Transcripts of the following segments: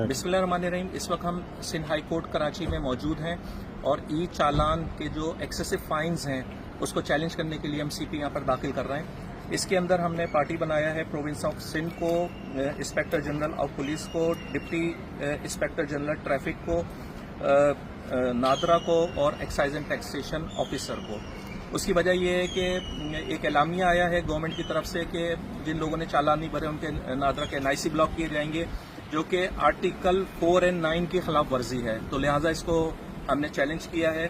बिस्मिल्लाहिर्रहमानिर्रहीम। इस वक्त हम सिंध हाई कोर्ट कराची में मौजूद हैं और ई चालान के जो एक्सेसिव फाइन्स हैं उसको चैलेंज करने के लिए हम सीपी यहाँ पर दाखिल कर रहे हैं। इसके अंदर हमने पार्टी बनाया है प्रोविंस ऑफ सिंध को, इंस्पेक्टर जनरल ऑफ पुलिस को, डिप्टी इंस्पेक्टर जनरल ट्रैफिक को, नादरा को और एक्साइज एंड टैक्सेशन ऑफिसर को। उसकी वजह यह है कि एक एलामिया आया है गवर्नमेंट की तरफ से कि जिन लोगों ने चालान नहीं भरे उनके नादरा के एनआईसी ब्लॉक किए जाएंगे, जो कि आर्टिकल 4 और 9 की खिलाफ वर्जी है। तो लिहाजा इसको हमने चैलेंज किया है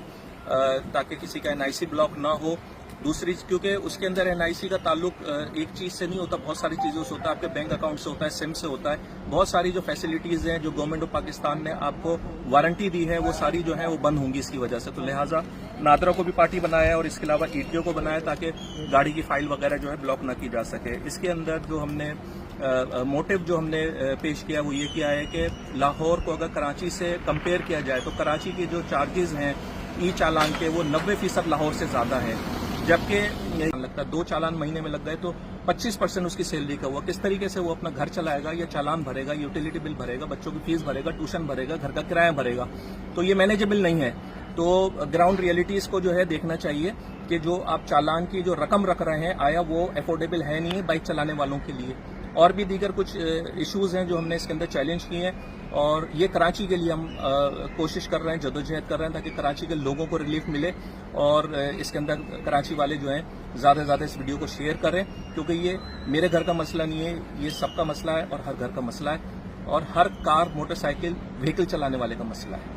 ताकि किसी का एनआईसी ब्लॉक ना हो। दूसरी, क्योंकि उसके अंदर एनआईसी का ताल्लुक एक चीज़ से नहीं होता, बहुत सारी चीज़ों से होता है। आपके बैंक अकाउंट से होता है, सिम से होता है, बहुत सारी जो फैसिलिटीज़ हैं जो गवर्नमेंट ऑफ पाकिस्तान ने आपको वारंटी दी है वो सारी जो है वो बंद होंगी इसकी वजह से। तो लिहाजा नादरा को भी पार्टी बनाया है और इसके अलावा ईटीओ को बनाया ताकि गाड़ी की फाइल वगैरह जो है ब्लॉक ना की जा सके। इसके अंदर जो हमने मोटिव जो हमने पेश किया वो ये किया है कि लाहौर को अगर कराची से कंपेयर किया जाए तो कराची के जो चार्जेस हैं ई चालान के वो 90% लाहौर से ज़्यादा है, जबकि लगता है 2 चालान महीने में लग गए तो 25% उसकी सैलरी का हुआ। किस तरीके से वो अपना घर चलाएगा, या चालान भरेगा, यूटिलिटी बिल भरेगा, बच्चों की फीस भरेगा, ट्यूशन भरेगा, घर का किराया भरेगा, तो ये मैनेजेबल नहीं है। तो ग्राउंड रियलिटीज़ को जो है देखना चाहिए कि जो आप चालान की जो रकम रख रहे हैं आया वो अफोर्डेबल है नहीं है बाइक चलाने वालों के लिए। और भी दीगर कुछ इश्यूज़ हैं जो हमने इसके अंदर चैलेंज किए हैं और ये कराची के लिए हम कोशिश कर रहे हैं, जदोजहद कर रहे हैं ताकि कराची के लोगों को रिलीफ मिले। और इसके अंदर कराची वाले जो हैं ज़्यादा से ज़्यादा इस वीडियो को शेयर करें, क्योंकि ये मेरे घर का मसला नहीं है, ये सबका मसला है और हर घर का मसला है और हर कार, मोटरसाइकिल, व्हीकल चलाने वाले का मसला है।